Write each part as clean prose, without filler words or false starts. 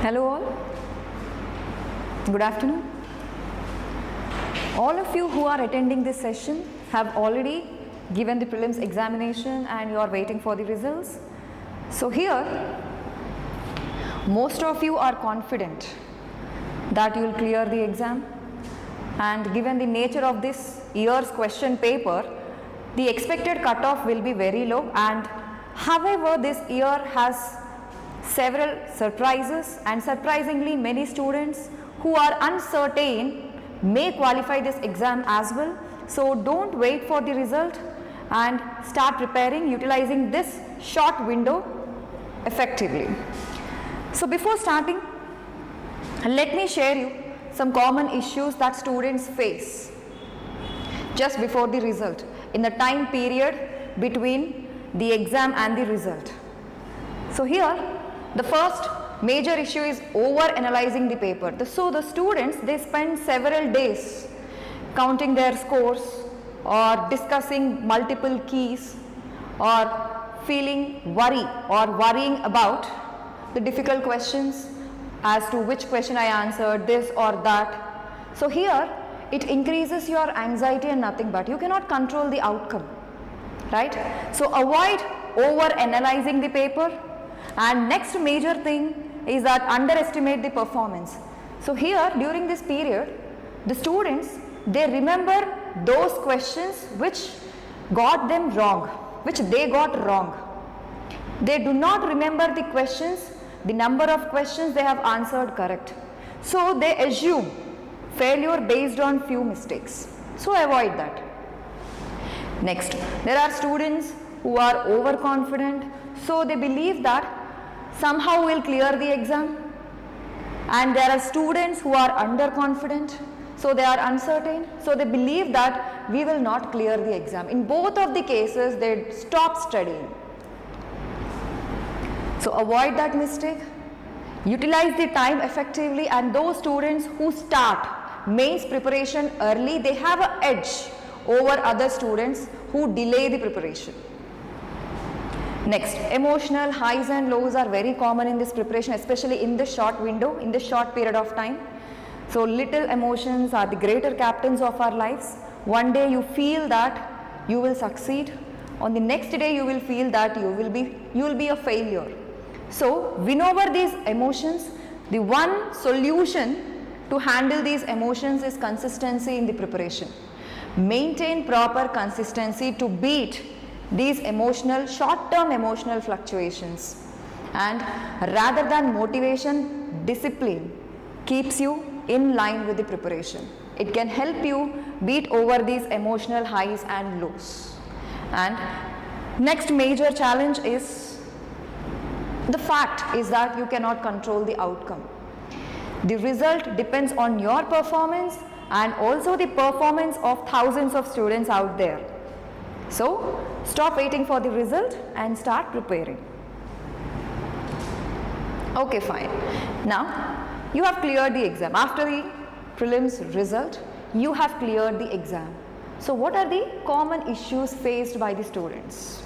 Hello all, good afternoon. All of you who are attending this session have already given the prelims examination and you are waiting for the results. So here, most of you are confident that you will clear the exam, and given the nature of this year's question paper, the expected cutoff will be very low, and however this year has several surprises, and surprisingly many students who are uncertain may qualify this exam as well. So don't wait for the result and start preparing utilizing this short window effectively. So before starting, let me share you some common issues that students face just before the result in the time period between the exam and the result. So here the first major issue is over analyzing the paper. So the students, they spend several days counting their scores or discussing multiple keys or feeling worrying about the difficult questions as to which question I answered, this or that. So here it increases your anxiety and nothing but. You cannot control the outcome, right? So avoid over analyzing the paper. And next major thing is that underestimate the performance. So here during this period, the students, they remember those questions which got them wrong, which they got wrong. They do not remember the questions, the number of questions they have answered correct. So they assume failure based on few mistakes. So avoid that. Next, there are students who are overconfident. So they believe that somehow we'll clear the exam, and there are students who are underconfident, so they are uncertain, so they believe that we will not clear the exam. In both of the cases, they stop studying. So avoid that mistake, utilize the time effectively, and those students who start mains preparation early, they have an edge over other students who delay the preparation. Next, emotional highs and lows are very common in this preparation, especially in this short window, in this short period of time. So little emotions are the greater captains of our lives. One day you feel that you will succeed, on the next day you will feel that you will be a failure. So win over these emotions. The one solution to handle these emotions is consistency in the preparation. Maintain proper consistency to beat these short-term emotional fluctuations, and rather than motivation, discipline keeps you in line with the preparation. It can help you beat over these emotional highs and lows. And next major challenge is the fact is that you cannot control the outcome. The result depends on your performance and also the performance of thousands of students out there. So stop waiting for the result and start preparing. Okay, fine. Now you have cleared the exam. After the prelims result, you have cleared the exam. So what are the common issues faced by the students?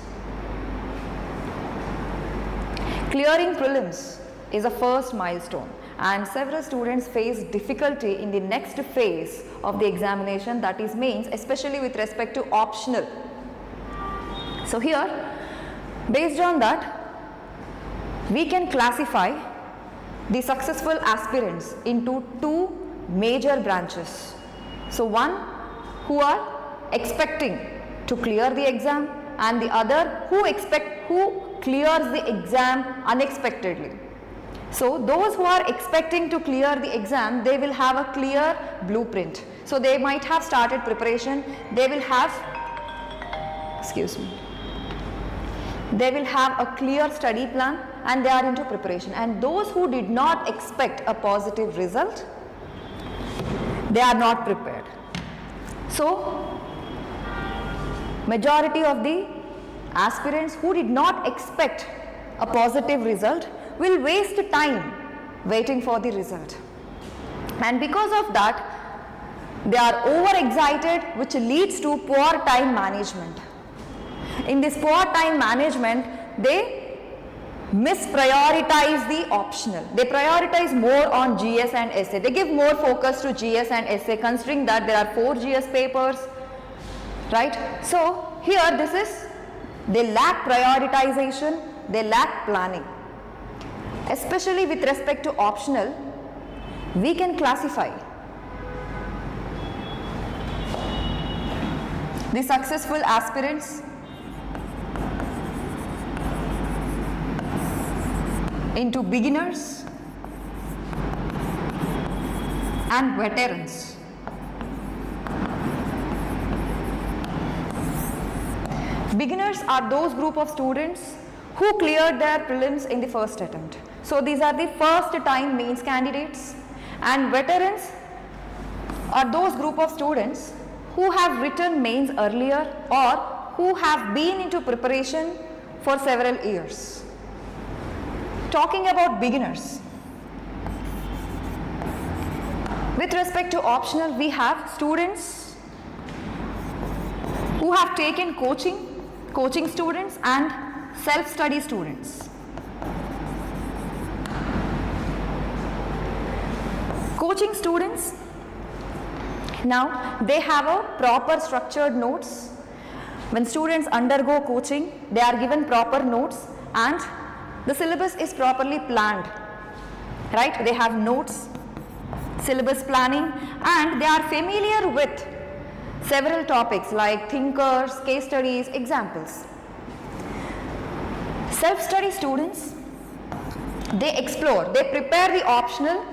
Clearing prelims is a first milestone, and several students face difficulty in the next phase of the examination, that is mains, especially with respect to optional. So here, based on that, we can classify the successful aspirants into two major branches. So one who are expecting to clear the exam, and the other who clears the exam unexpectedly. So those who are expecting to clear the exam, they will have a clear blueprint. So they might have started preparation, they will have a clear study plan and they are into preparation. And those who did not expect a positive result, they are not prepared. So majority of the aspirants who did not expect a positive result will waste time waiting for the result. And because of that, they are overexcited, which leads to poor time management. In this poor time management, they misprioritize the optional. They prioritize more on GS and essay. They give more focus to GS and essay, considering that there are 4 GS papers, right? So here they lack prioritization, they lack planning. Especially with respect to optional, we can classify the successful aspirants into beginners and veterans. Beginners are those group of students who cleared their prelims in the first attempt. So these are the first time mains candidates, and veterans are those group of students who have written mains earlier or who have been into preparation for several years. Talking about beginners, with respect to optional, we have students who have taken coaching students and self-study students. Coaching students, now they have a proper structured notes. When students undergo coaching, they are given proper notes and the syllabus is properly planned, right? They have notes, syllabus planning, and they are familiar with several topics like thinkers, case studies, examples. Self-study students, they explore, they prepare the optional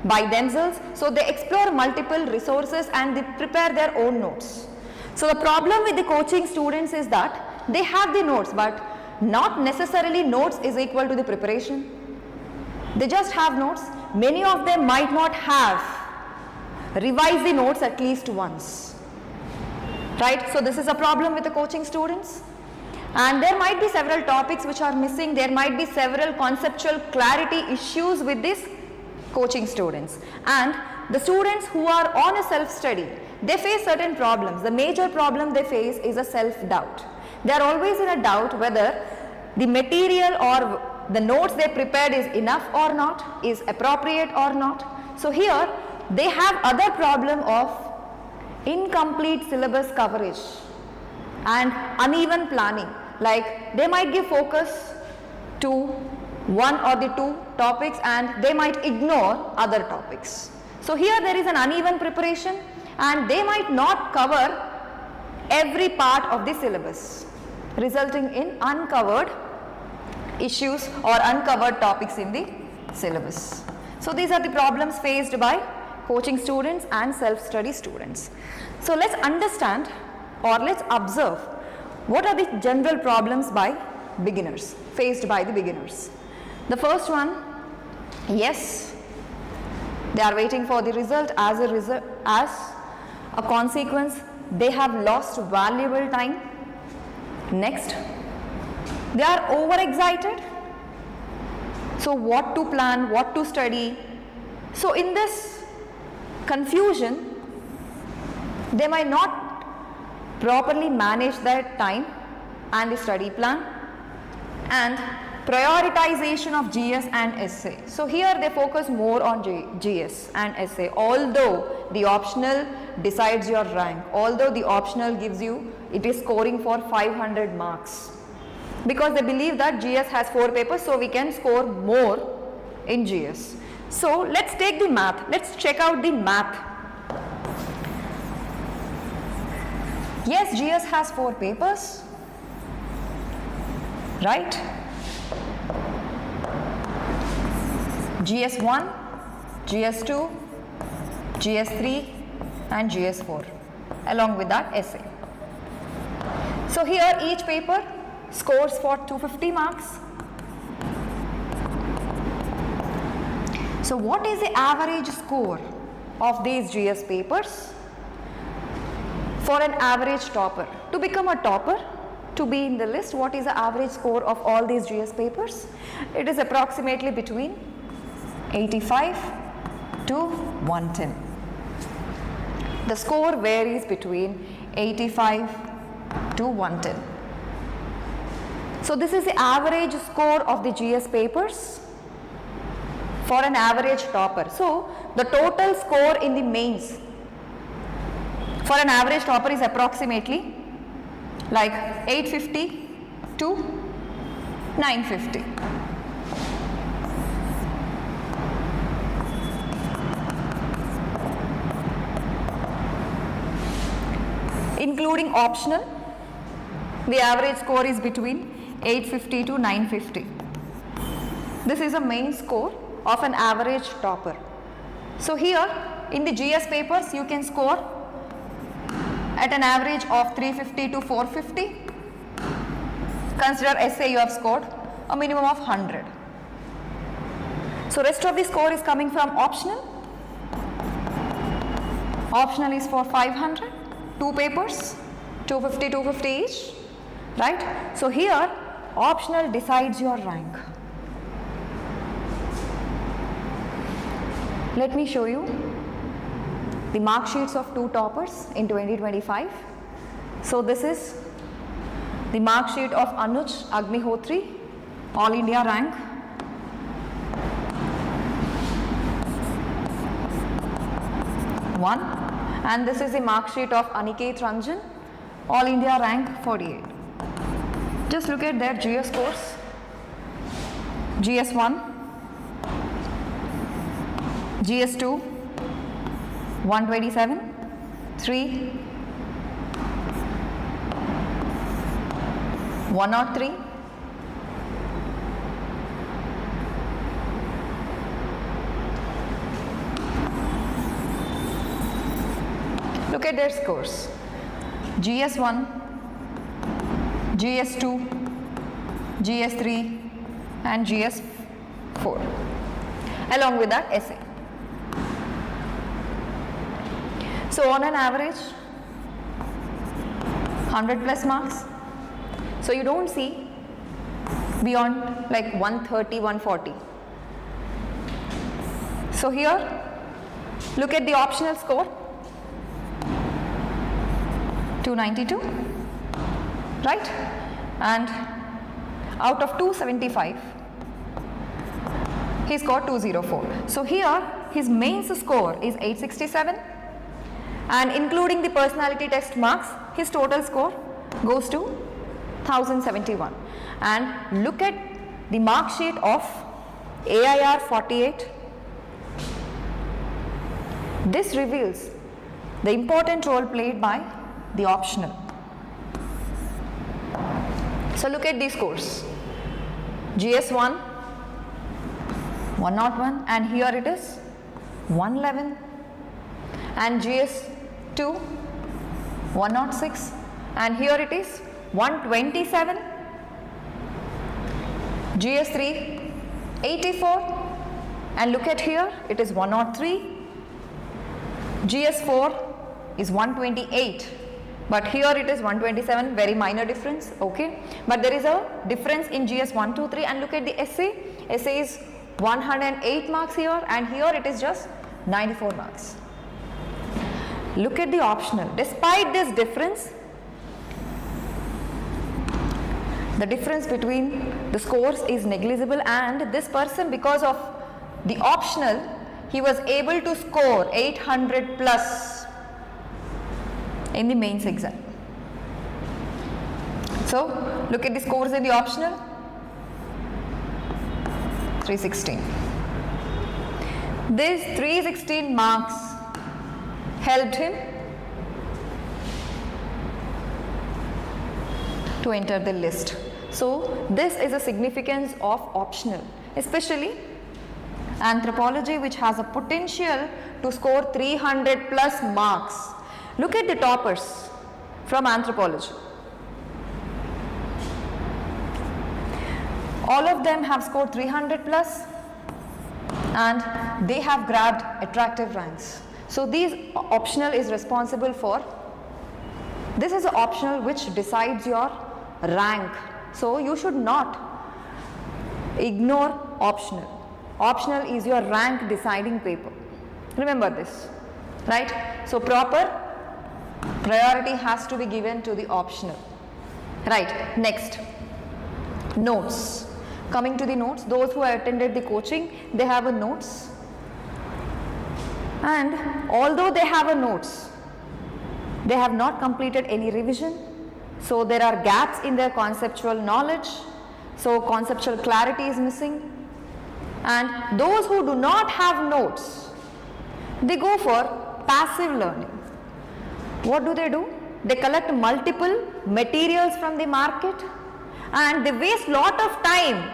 by themselves, so they explore multiple resources and they prepare their own notes. So the problem with the coaching students is that they have the notes, but not necessarily notes is equal to the preparation. They just have notes. Many of them might not have revised the notes at least once, right? So this is a problem with the coaching students. And there might be several topics which are missing. There might be several conceptual clarity issues with these coaching students. And the students who are on a self-study, they face certain problems. The major problem they face is a self-doubt. They are always in a doubt whether the material or the notes they prepared is enough or not, is appropriate or not. So here they have other problem of incomplete syllabus coverage and uneven planning. Like they might give focus to one or the two topics and they might ignore other topics. So here there is an uneven preparation and they might not cover every part of the syllabus, resulting in uncovered issues or uncovered topics in the syllabus. So these are the problems faced by coaching students and self-study students. So let's understand or let's observe what are the general problems by beginners, faced by the beginners. The first one, yes, they are waiting for the result. As a consequence, they have lost valuable time. Next, they are overexcited. So what to plan, what to study. So in this confusion, they might not properly manage their time and the study plan, and prioritization of GS and essay. So here they focus more on GS and essay, although the optional decides your rank, although the optional gives you, it is scoring for 500 marks, because they believe that GS has 4 papers, so we can score more in GS. So let's take the math, let's check out the math. Yes, GS has 4 papers, right? GS1, GS2, GS3 and GS4, along with that essay. So here each paper scores for 250 marks. So what is the average score of these GS papers for an average topper? To become a topper, to be in the list, what is the average score of all these GS papers? It is approximately between 85 to 110. The score varies between 85 to 110. So this is the average score of the GS papers for an average topper. So the total score in the mains for an average topper is approximately like 850 to 950. Including optional, the average score is between 850 to 950. This is a main score of an average topper. So here in the GS papers you can score at an average of 350 to 450. Consider essay you have scored a minimum of 100. So rest of the score is coming from optional. Optional is for 500, 2 papers, 250, 250 each, right? So here optional decides your rank. Let me show you the mark sheets of 2 toppers in 2025. So this is the mark sheet of Anuj Agnihotri, All India rank. And this is the mark sheet of Aniket Ranjan, All India rank 48. Just look at their GS scores. GS1, GS2, 127, 3, 103, look at their scores. GS1, GS2, GS3 and GS4 along with that essay. So on an average 100 plus marks. So you don't see beyond like 130, 140. So here look at the optional score, 292, right? And out of 275 he scored 204. So here his mains score is 867 and including the personality test marks his total score goes to 1071. And look at the mark sheet of AIR 48. This reveals the important role played by the optional. So look at these scores. GS1 101 and here it is 111 and GS2 106 and here it is 127, GS3 84 and look at here it is 103, GS4 is 128 but here it is 127, very minor difference, okay, but there is a difference in GS1, 2, 3 and look at the essay. Essay is 108 marks here and here it is just 94 marks. Look at the optional. Despite this difference, the difference between the scores is negligible and this person, because of the optional, he was able to score 800 plus in the mains exam. So look at the scores in the optional, 316. This 316 marks helped him to enter the list. So this is a significance of optional, especially anthropology, which has a potential to score 300 plus marks. Look at the toppers from anthropology. All of them have scored 300 plus and they have grabbed attractive ranks. So these optional is responsible for, this is an optional which decides your rank. So you should not ignore optional. Optional is your rank deciding paper. Remember this, right? So proper priority has to be given to the optional. Right, next. Notes. Coming to the notes, those who attended the coaching, they have a notes. And although they have a notes, they have not completed any revision. So there are gaps in their conceptual knowledge. So conceptual clarity is missing. And those who do not have notes, they go for passive learning. What do? They collect multiple materials from the market and they waste lot of time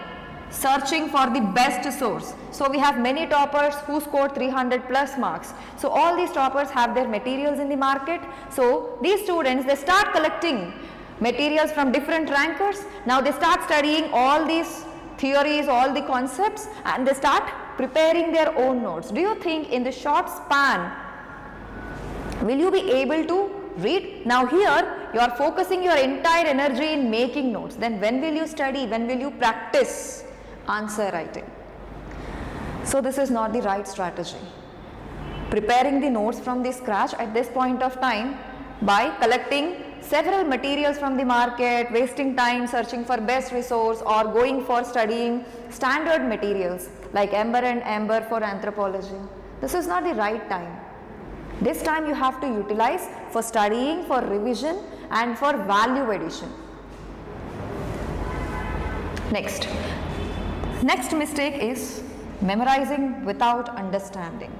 searching for the best source. So we have many toppers who scored 300 plus marks. So all these toppers have their materials in the market. So these students, they start collecting materials from different rankers. Now they start studying all these theories, all the concepts, and they start preparing their own notes. Do you think in the short span will you be able to read? Now here you are focusing your entire energy in making notes. Then when will you study? When will you practice answer writing? So this is not the right strategy. Preparing the notes from the scratch at this point of time by collecting several materials from the market, wasting time searching for best resource, or going for studying standard materials like Ember and Ember for anthropology. This is not the right time. This time you have to utilize for studying, for revision, and for value addition. Next mistake is memorizing without understanding.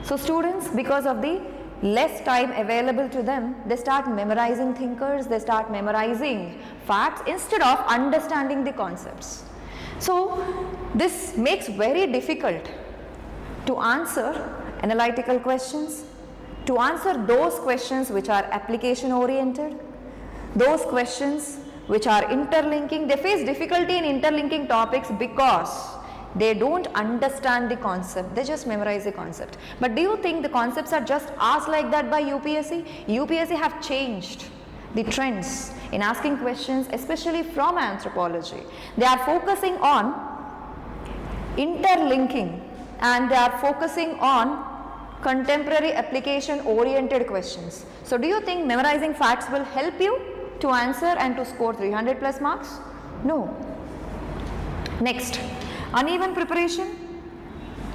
So students, because of the less time available to them, they start memorizing thinkers, they start memorizing facts instead of understanding the concepts. So this makes very difficult to answer analytical questions, to answer those questions which are application oriented, those questions which are interlinking. They face difficulty in interlinking topics because they don't understand the concept, they just memorize the concept. But do you think the concepts are just asked like that by UPSC? UPSC have changed the trends in asking questions, especially from anthropology. They are focusing on interlinking and they are focusing on contemporary application oriented questions. So do you think memorizing facts will help you to answer and to score 300 plus marks? No. Next, uneven preparation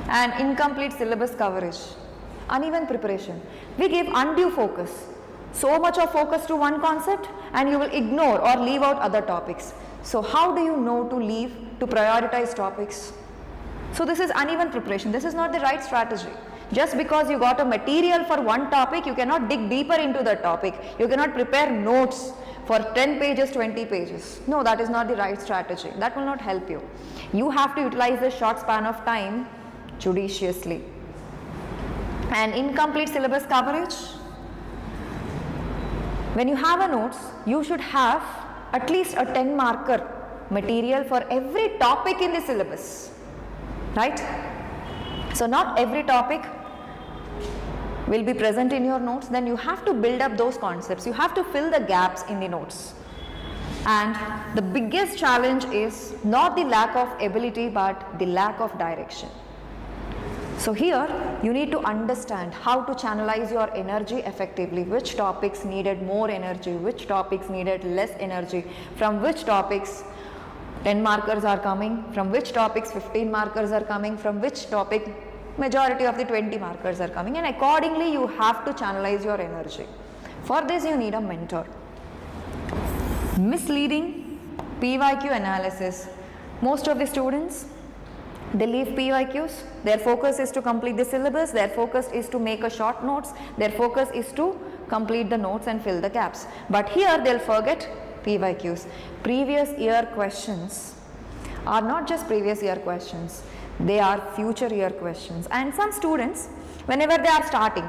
and incomplete syllabus coverage. Uneven preparation. We give undue focus. So much of focus to one concept and you will ignore or leave out other topics. So how do you know to prioritize topics? So this is uneven preparation. This is not the right strategy. Just because you got a material for one topic, you cannot dig deeper into the topic. You cannot prepare notes for 10 pages, 20 pages. No, that is not the right strategy. That will not help you. You have to utilize the short span of time judiciously. And incomplete syllabus coverage. When you have a notes, you should have at least a 10 marker material for every topic in the syllabus. Right? So not every topic will be present in your notes, then you have to build up those concepts. You have to fill the gaps in the notes. And the biggest challenge is not the lack of ability but the lack of direction. So here you need to understand how to channelize your energy effectively, which topics needed more energy, which topics needed less energy, from which topics 10 markers are coming, from which topics 15 markers are coming, from which topic majority of the 20 markers are coming, and accordingly you have to channelize your energy. For this you need a mentor. Misleading PYQ analysis. Most of the students, they leave PYQs. Their focus is to complete the syllabus, their focus is to make a short notes, their focus is to complete the notes and fill the gaps. But here they'll forget PYQs. Previous year questions are not just previous year questions, they are future year questions. And some students, whenever they are starting,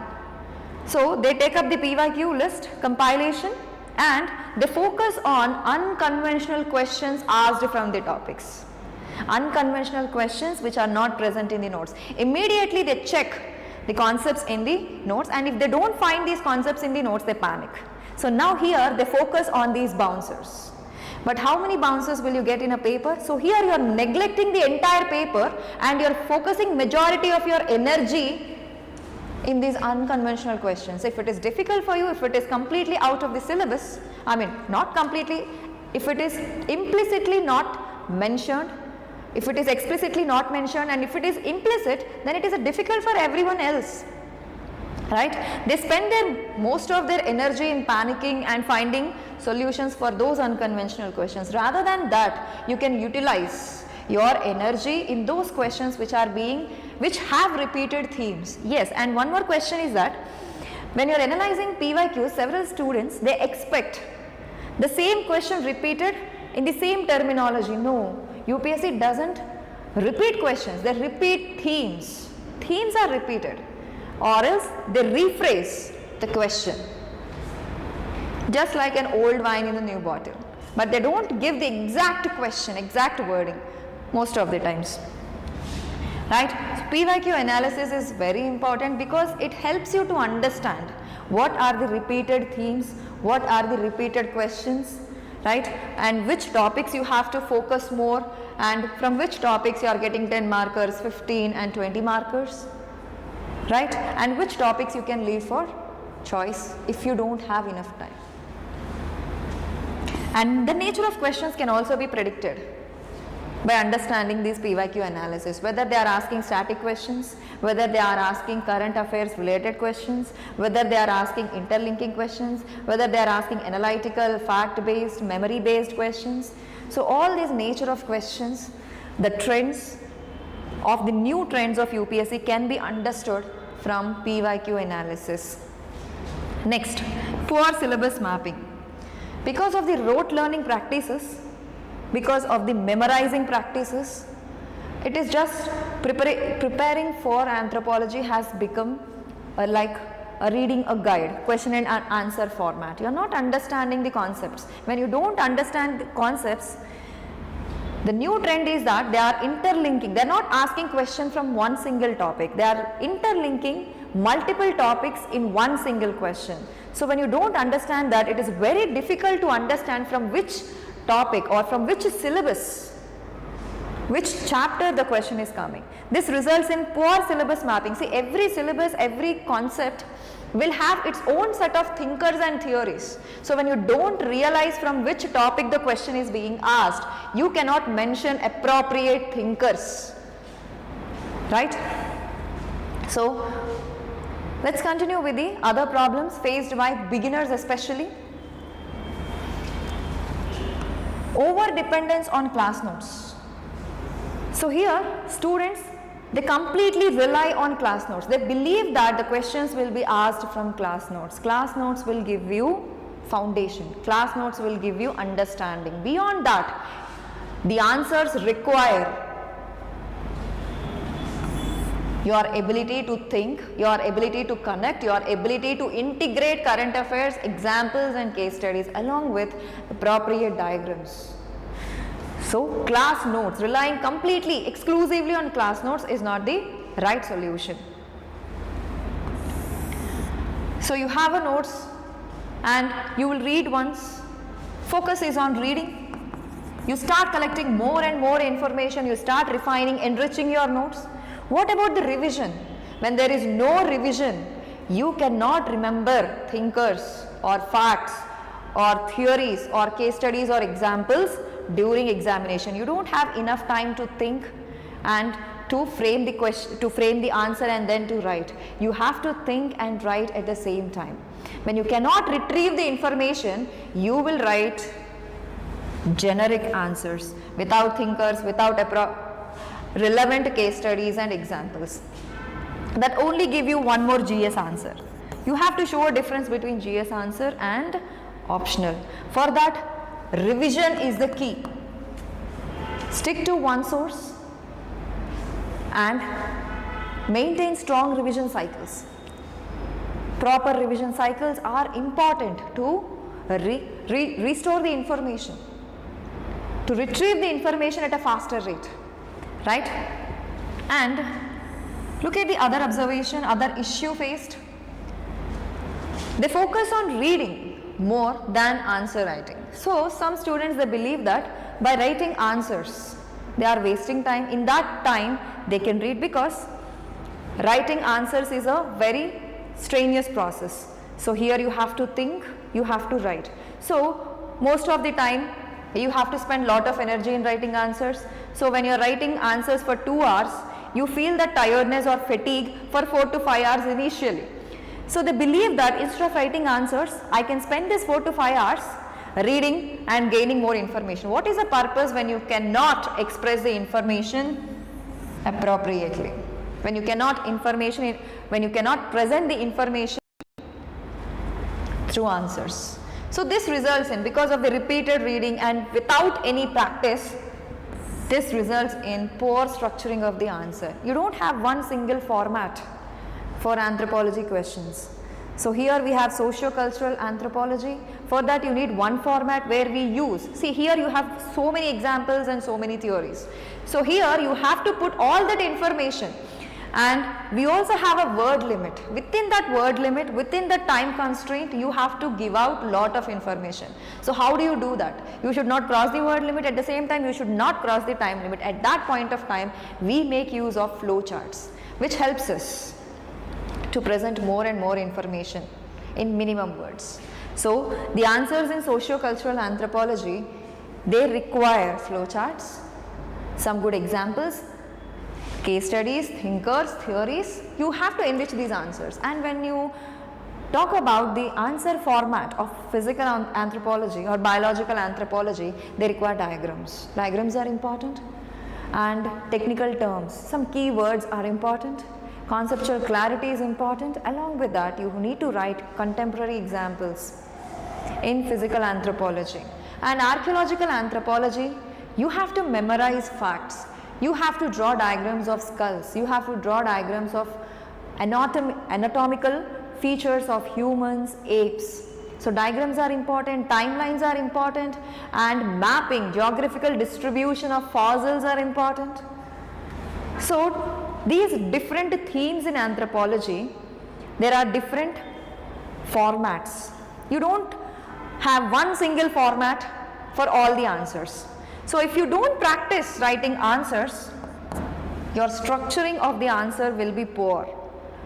so they take up the PYQ list compilation and they focus on unconventional questions asked from the topics. Unconventional questions which are not present in the notes. Immediately they check the concepts in the notes, and if they don't find these concepts in the notes, they panic. So now here they focus on these bouncers. But how many bouncers will you get in a paper? So here you are neglecting the entire paper and you are focusing majority of your energy in these unconventional questions. If it is difficult for you, if it is completely out of the syllabus, not completely, if it is implicitly not mentioned, if it is explicitly not mentioned, and if it is implicit, then it is difficult for everyone else, right? They spend most of their energy in panicking and finding solutions for those unconventional questions. Rather than that, you can utilize your energy in those questions which have repeated themes. Yes, and one more question is that when you are analyzing PYQs, several students, they expect the same question repeated in the same terminology. No, UPSC doesn't repeat questions, they repeat themes. Themes are repeated, or else they rephrase the question, just like an old wine in a new bottle. But they don't give the exact question, exact wording most of the times, right? So PYQ analysis is very important because it helps you to understand what are the repeated themes, what are the repeated questions, right? And which topics you have to focus more, and from which topics you are getting 10 markers, 15 and 20 markers, right? And which topics you can leave for choice if you don't have enough time. And the nature of questions can also be predicted by understanding these PYQ analysis, whether they are asking static questions, whether they are asking current affairs related questions, whether they are asking interlinking questions, whether they are asking analytical, fact based, memory based questions. So all these nature of questions, the trends of the new trends of UPSC can be understood from PYQ analysis. Next, poor syllabus mapping. Because of the rote learning practices, because of the memorizing practices, it is just preparing for anthropology has become like reading a guide, question and answer format. You are not understanding the concepts. When you don't understand the concepts, the new trend is that they are interlinking. They are not asking question from one single topic. They are interlinking multiple topics in one single question. So when you don't understand that, it is very difficult to understand from which topic or from which syllabus, which chapter the question is coming. This results in poor syllabus mapping. See, every syllabus, every concept will have its own set of thinkers and theories. So when you don't realize from which topic the question is being asked, you cannot mention appropriate thinkers, right? So let's continue with the other problems faced by beginners especially. Over dependence on class notes. So here students, they completely rely on class notes. They believe that the questions will be asked from class notes. Class notes will give you foundation. Class notes will give you understanding. Beyond that, the answers require your ability to think, your ability to connect, your ability to integrate current affairs, examples and case studies along with appropriate diagrams. So class notes, relying completely, exclusively on class notes is not the right solution. So you have a notes and you will read once. Focus is on reading. You start collecting more and more information, you start refining, enriching your notes. What about the revision? When there is no revision, you cannot remember thinkers or facts or theories or case studies or examples during examination. You don't have enough time to think and to frame the question, to frame the answer and then to write. You have to think and write at the same time. When you cannot retrieve the information, you will write generic answers without thinkers, without relevant case studies and examples that only give you one more GS answer. You have to show a difference between GS answer and optional. For that, revision is the key. Stick to one source and maintain strong revision cycles. Proper revision cycles are important to restore the information, to retrieve the information at a faster rate, right? And look at the other observation, other issue faced. They focus on reading more than answer writing. So some students, they believe that by writing answers, they are wasting time. In that time, they can read, because writing answers is a very strenuous process. So here you have to think, you have to write. So most of the time, You have to spend lot of energy in writing answers. So when you're writing answers for 2 hours, you feel that tiredness or fatigue for 4 to 5 hours initially. So they believe that instead of writing answers, I can spend this 4 to 5 hours reading and gaining more information. What is the purpose when you cannot express the information appropriately? When you cannot present the information through answers. So this results in, because of the repeated reading and without any practice, this results in poor structuring of the answer. You don't have one single format for anthropology questions. So here we have socio-cultural anthropology. For that you need one format where we use, see here you have so many examples and so many theories. So here you have to put all that information, and we also have a word limit. Within that word limit, within the time constraint, you have to give out lot of information. So how do you do that? You should not cross the word limit, at the same time you should not cross the time limit. At that point of time, we make use of flow charts, which helps us to present more and more information in minimum words. So the answers in socio-cultural anthropology, they require flow charts, some good examples, case studies, thinkers, theories. You have to enrich these answers. And when you talk about the answer format of physical anthropology or biological anthropology, they require diagrams. Diagrams are important, and technical terms, some key words are important. Conceptual clarity is important. Along with that, you need to write contemporary examples in physical anthropology. And archaeological anthropology, you have to memorize facts. You have to draw diagrams of skulls. You have to draw diagrams of anatomical features of humans, apes. So diagrams are important, timelines are important, and mapping, geographical distribution of fossils are important. So these different themes in anthropology, there are different formats. You don't have one single format for all the answers. So if you don't practice writing answers, your structuring of the answer will be poor.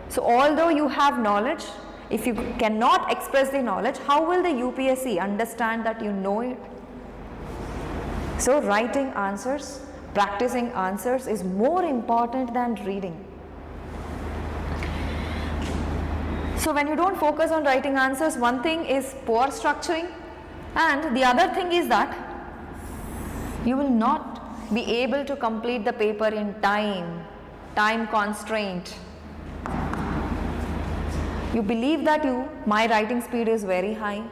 So although you have knowledge, if you cannot express the knowledge, how will the UPSC understand that you know it? So writing answers, practicing answers is more important than reading. So when you don't focus on writing answers, one thing is poor structuring, and the other thing is that you will not be able to complete the paper in time constraint. You believe that my writing speed is very high,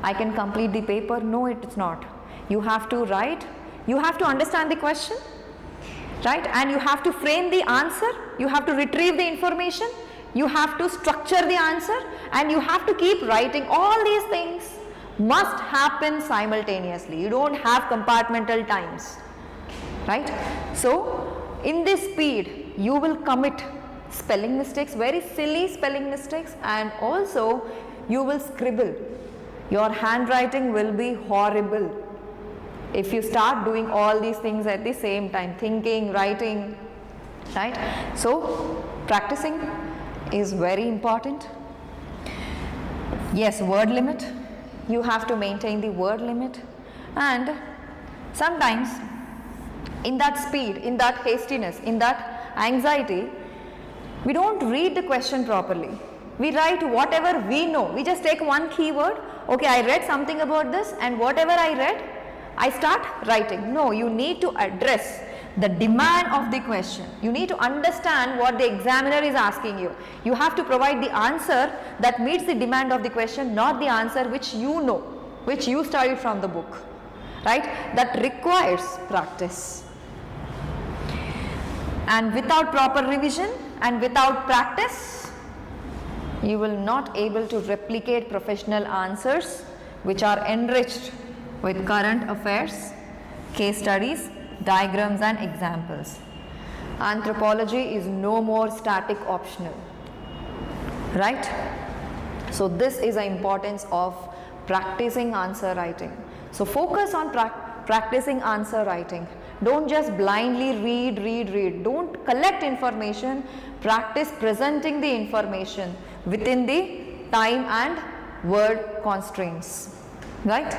I can complete the paper. No, it's not. You have to write, you have to understand the question, right? And you have to frame the answer, you have to retrieve the information, you have to structure the answer, and you have to keep writing. All these things must happen simultaneously. You don't have compartmental times, right? So in this speed, you will commit spelling mistakes, very silly spelling mistakes, and also you will scribble. Your handwriting will be horrible if you start doing all these things at the same time, thinking, writing, right? So practicing is very important. Yes, word limit. You have to maintain the word limit, and sometimes in that speed, in that hastiness, in that anxiety, we don't read the question properly. We write whatever we know. We just take one keyword. Okay, I read something about this, and whatever I read, I start writing. No, you need to address the demand of the question. You need to understand what the examiner is asking you. You have to provide the answer that meets the demand of the question, not the answer which you know, which you studied from the book, right? That requires practice. And without proper revision and without practice, you will not able to replicate professional answers which are enriched with current affairs, case studies, diagrams and examples. Anthropology is no more static optional, right? So this is the importance of practicing answer writing. So focus on practicing answer writing. Don't just blindly read. Don't collect information. Practice presenting the information within the time and word constraints, right?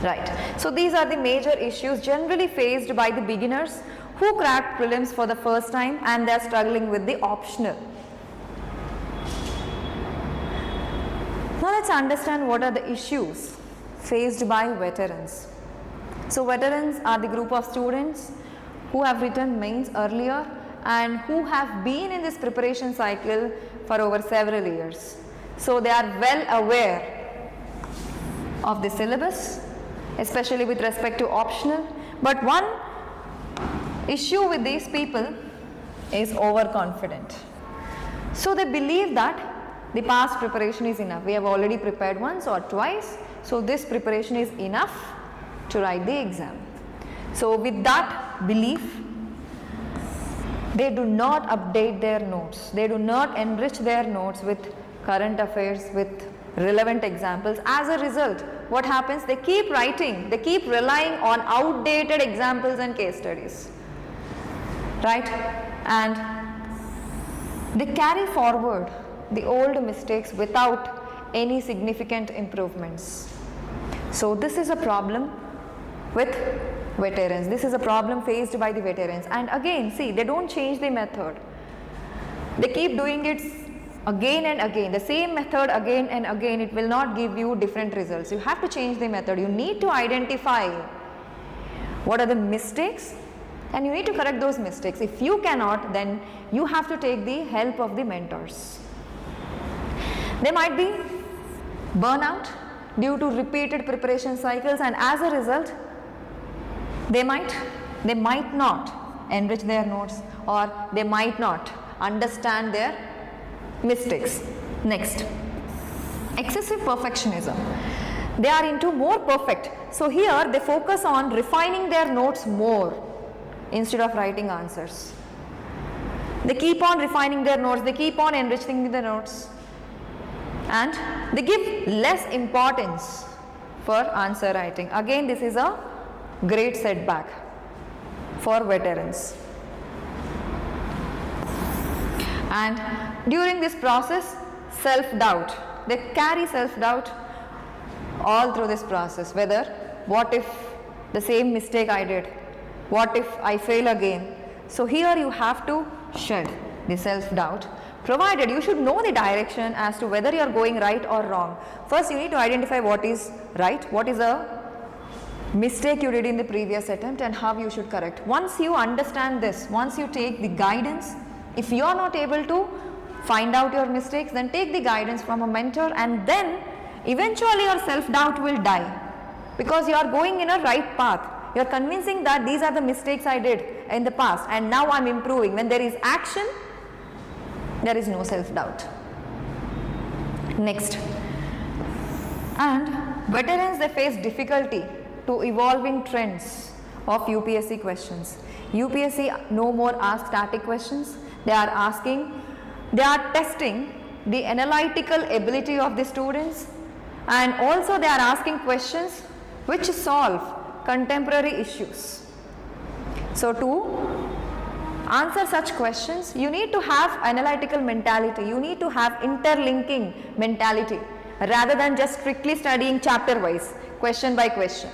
Right. So these are the major issues generally faced by the beginners who cracked prelims for the first time and they are struggling with the optional. Now let's understand what are the issues faced by veterans. So veterans are the group of students who have written mains earlier and who have been in this preparation cycle for over several years. So they are well aware of the syllabus, especially with respect to optional. But one issue with these people is overconfident. So they believe that the past preparation is enough. We have already prepared once or twice, so this preparation is enough to write the exam. So with that belief, they do not update their notes. They do not enrich their notes with current affairs, with relevant examples. As a result, what happens? They keep writing, they keep relying on outdated examples and case studies, right? And they carry forward the old mistakes without any significant improvements. So this is a problem with veterans. This is a problem faced by the veterans. And again, see, they don't change the method. They keep doing it again and again, the same method again and again. It will not give you different results. You have to change the method. You need to identify what are the mistakes and you need to correct those mistakes. If you cannot, then you have to take the help of the mentors. There might be burnout due to repeated preparation cycles, and as a result, they might not enrich their notes, or they might not understand their mistakes. Next, excessive perfectionism. They are into more perfect. So here they focus on refining their notes more instead of writing answers. They keep on refining their notes, they keep on enriching the notes, and they give less importance for answer writing. Again, this is a great setback for veterans. And during this process, self-doubt. They carry self-doubt all through this process. Whether, what if the same mistake I did? What if I fail again? So here you have to shed the self-doubt, provided you should know the direction as to whether you are going right or wrong. First you need to identify what is right, what is a mistake you did in the previous attempt and how you should correct. Once you understand this, once you take the guidance, if you are not able to find out your mistakes, then take the guidance from a mentor, and then eventually your self-doubt will die because you are going in a right path. You are convincing that these are the mistakes I did in the past and now I am improving. When there is action, there is no self-doubt. Next, and veterans, they face difficulty to evolving trends of UPSC questions. UPSC no more asks static questions. They are testing the analytical ability of the students, and also they are asking questions which solve contemporary issues. So to answer such questions, you need to have analytical mentality, you need to have interlinking mentality rather than just strictly studying chapter wise, question by question.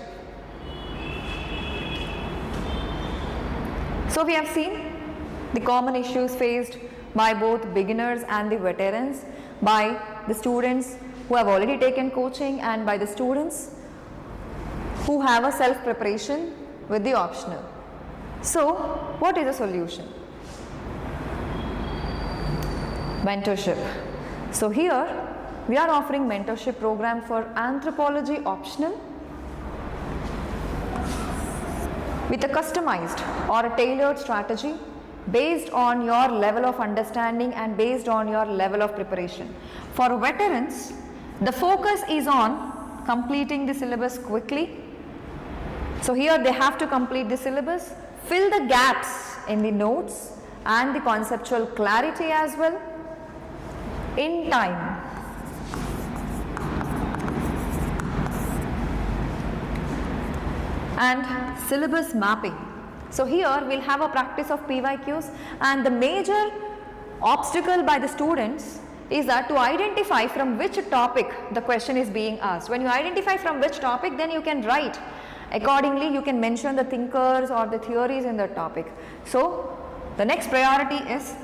So we have seen the common issues faced by both beginners and the veterans, by the students who have already taken coaching and by the students who have a self-preparation with the optional. So what is the solution? Mentorship. So here we are offering mentorship program for Anthropology Optional with a customized or a tailored strategy based on your level of understanding and based on your level of preparation. For veterans, the focus is on completing the syllabus quickly. So here they have to complete the syllabus, fill the gaps in the notes and the conceptual clarity as well in time. And syllabus mapping. So here we'll have a practice of PYQs, and the major obstacle by the students is that to identify from which topic the question is being asked. When you identify from which topic, then you can write. Accordingly, you can mention the thinkers or the theories in the topic. So, the next priority is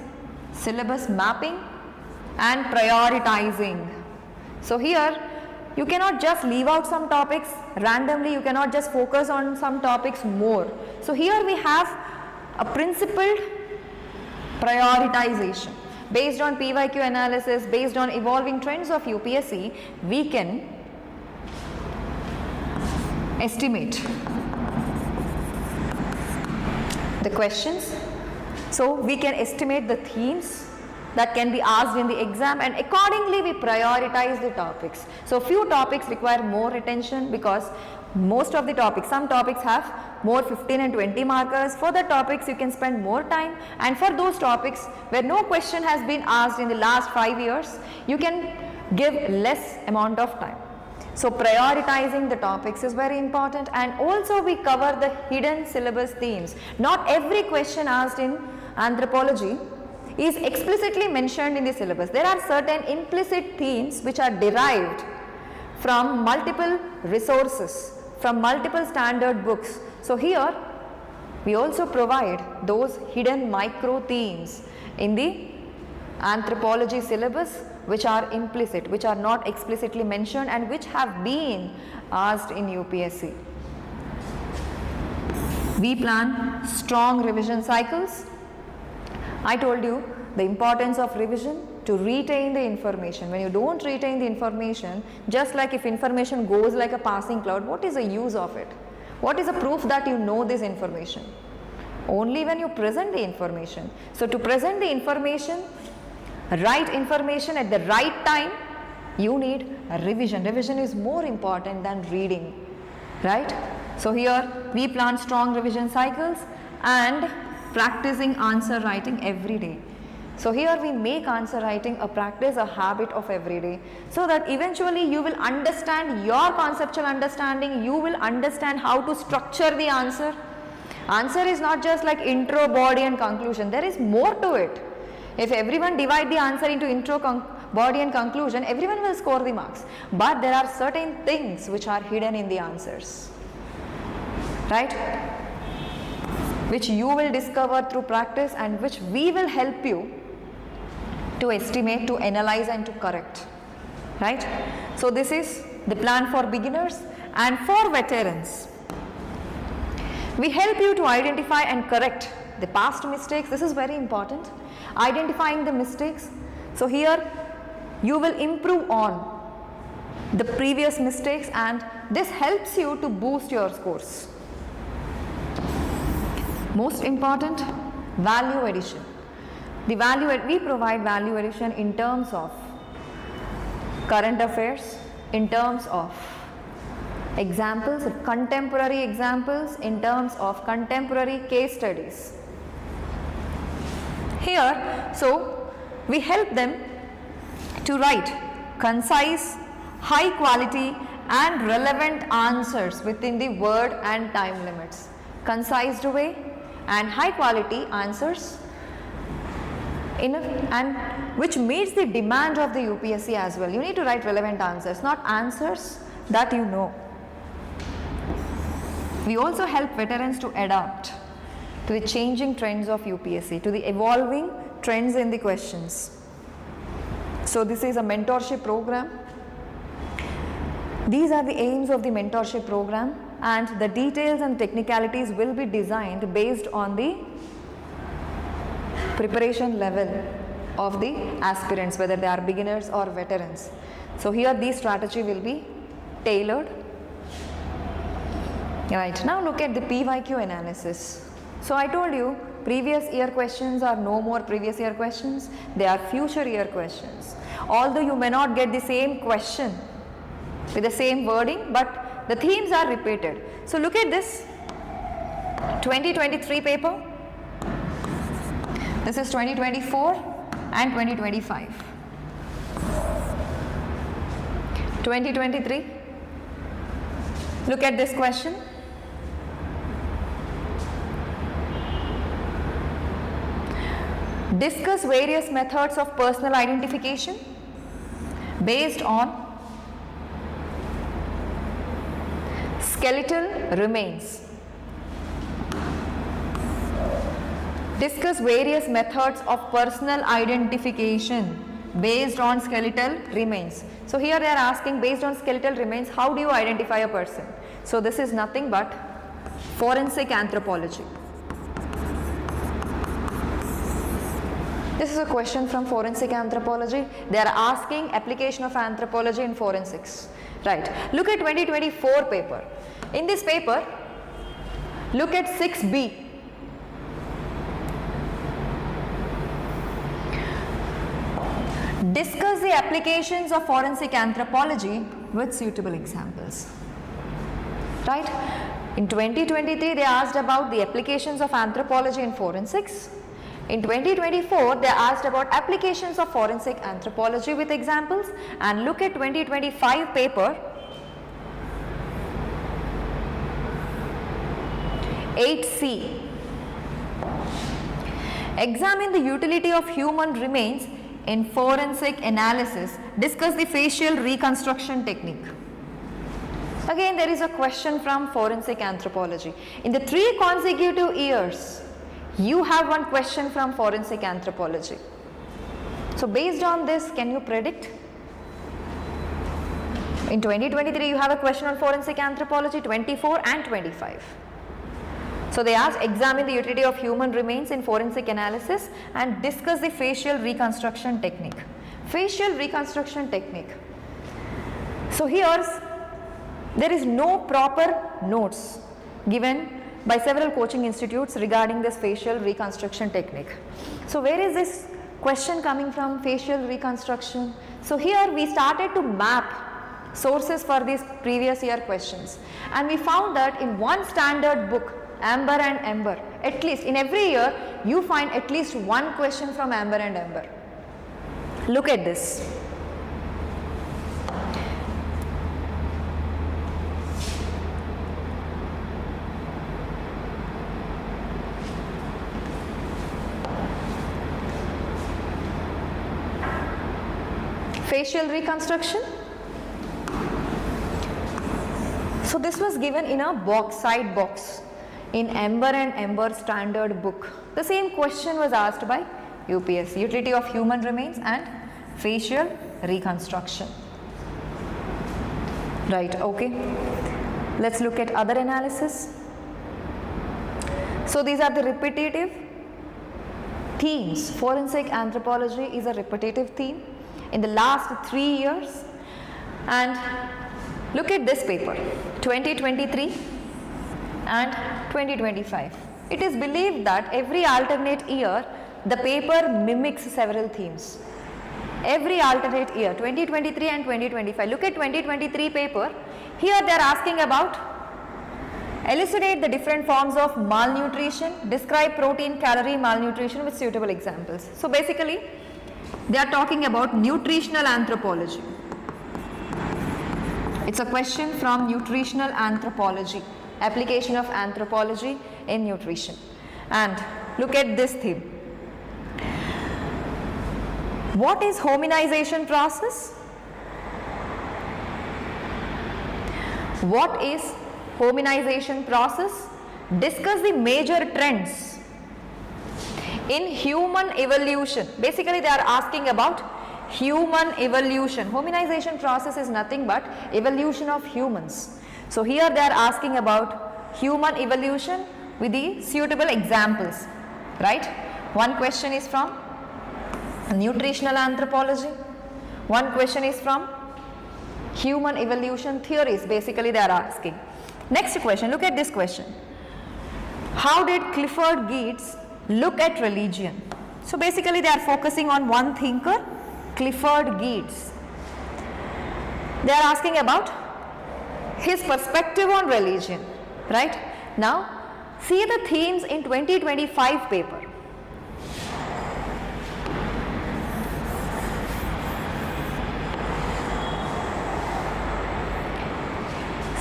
syllabus mapping and prioritizing. So, here you cannot just leave out some topics randomly, you cannot just focus on some topics more. So, here we have a principled prioritization. Based on PYQ analysis, based on evolving trends of UPSC, we can estimate the questions. So, we can estimate the themes that can be asked in the exam, and accordingly we prioritize the topics. So, few topics require more attention because most of the topics, some topics have more 15 and 20 markers. For the topics you can spend more time, and for those topics where no question has been asked in the last 5 years, you can give less amount of time. So, prioritizing the topics is very important, and also we cover the hidden syllabus themes. Not every question asked in anthropology is explicitly mentioned in the syllabus. There are certain implicit themes which are derived from multiple resources, from multiple standard books. So, here we also provide those hidden micro themes in the anthropology syllabus which are implicit, which are not explicitly mentioned and which have been asked in UPSC. We plan strong revision cycles. I told you the importance of revision to retain the information. When you don't retain the information, just like if information goes like a passing cloud, what is the use of it? What is the proof that you know this information? Only when you present the information. So, to present the information, right information at the right time, you need a revision. Revision is more important than reading, right? So, here we plan strong revision cycles and practicing answer writing every day. So, here we make answer writing a practice, a habit of every day, so that eventually you will understand your conceptual understanding, you will understand how to structure the answer. Answer is not just like intro, body and conclusion, there is more to it. If everyone divide the answer into intro, body and conclusion, everyone will score the marks. But there are certain things which are hidden in the answers, right? Which you will discover through practice and which we will help you to estimate, to analyze and to correct, right? So, this is the plan for beginners and for veterans. We help you to identify and correct the past mistakes. This is very important. Identifying the mistakes. So, here you will improve on the previous mistakes and this helps you to boost your scores. Most important, value addition. We provide value addition in terms of current affairs, in terms of examples, contemporary examples, in terms of contemporary case studies. Here, so we help them to write concise, high quality and relevant answers within the word and time limits. Concise way and high quality answers and which meets the demand of the UPSC as well. You need to write relevant answers, not answers that you know. We also help veterans to adapt to the changing trends of UPSC, to the evolving trends in the questions. So, this is a mentorship program. These are the aims of the mentorship program, and the details and technicalities will be designed based on the preparation level of the aspirants, whether they are beginners or veterans. So, here this strategy will be tailored. Right, now look at the PYQ analysis. So, I told you previous year questions are no more previous year questions, they are future year questions. Although you may not get the same question with the same wording, but the themes are repeated. So, look at this 2023 paper. This is 2024 and 2025. 2023. Look at this question. Discuss various methods of personal identification based on skeletal remains. Discuss various methods of personal identification based on skeletal remains. So here they are asking, based on skeletal remains, how do you identify a person? So this is nothing but forensic anthropology. This is a question from forensic anthropology. They are asking application of anthropology in forensics. Right. Look at 2024 paper. In this paper, look at 6B. Discuss the applications of forensic anthropology with suitable examples. Right? In 2023, they asked about the applications of anthropology in forensics. In 2024, they asked about applications of forensic anthropology with examples. And look at 2025 paper 8C. Examine the utility of human remains in forensic analysis. Discuss the facial reconstruction technique. Again, there is a question from forensic anthropology. In the 3 consecutive years, you have one question from forensic anthropology. So based on this, can you predict? In 2023, you have a question on forensic anthropology, 24 and 25. So they asked, examine the utility of human remains in forensic analysis and discuss the facial reconstruction technique. Facial reconstruction technique. So here, there is no proper notes given by several coaching institutes regarding this facial reconstruction technique. So where is this question coming from, facial reconstruction? So here we started to map sources for these previous year questions, and we found that in one standard book, Amber and Ember, at least in every year you find at least one question from Amber and Ember. Look at this. Facial reconstruction. So this was given in a box, side box, in Amber and Ember standard book. The same question was asked by UPSC, utility of human remains and facial reconstruction. Right, okay. Let's look at other analysis. So these are the repetitive themes. Forensic anthropology is a repetitive theme in the last 3 years. And look at this paper, 2023 and 2025. It is believed that every alternate year the paper mimics several themes. Every alternate year, 2023 and 2025. Look at 2023 paper. Here they are asking about elucidate the different forms of malnutrition, describe protein calorie malnutrition with suitable examples. So basically they are talking about nutritional anthropology. It's a question from nutritional anthropology, application of anthropology in nutrition. And look at this theme. What is hominization process? What is hominization process? Discuss the major trends in human evolution. Basically they are asking about human evolution. Hominization process is nothing but evolution of humans. So here they are asking about human evolution with the suitable examples, right? One question is from nutritional anthropology, one question is from human evolution theories, basically they are asking. Next question, look at this question. How did Clifford Geertz look at religion? So basically they are focusing on one thinker, Clifford Geertz. They are asking about his perspective on religion, right? Now see the themes in 2025 paper.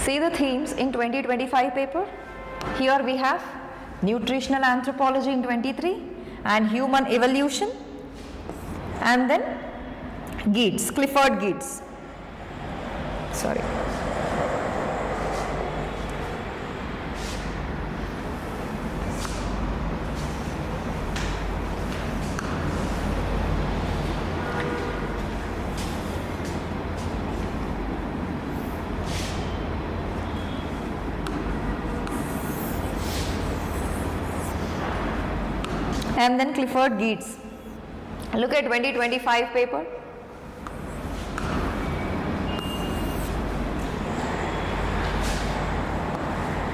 See the themes in 2025 paper. Here we have nutritional anthropology in 23 and human evolution, and then Geats, Clifford Geats. Sorry. And then Clifford Geats. Look at 2025 paper.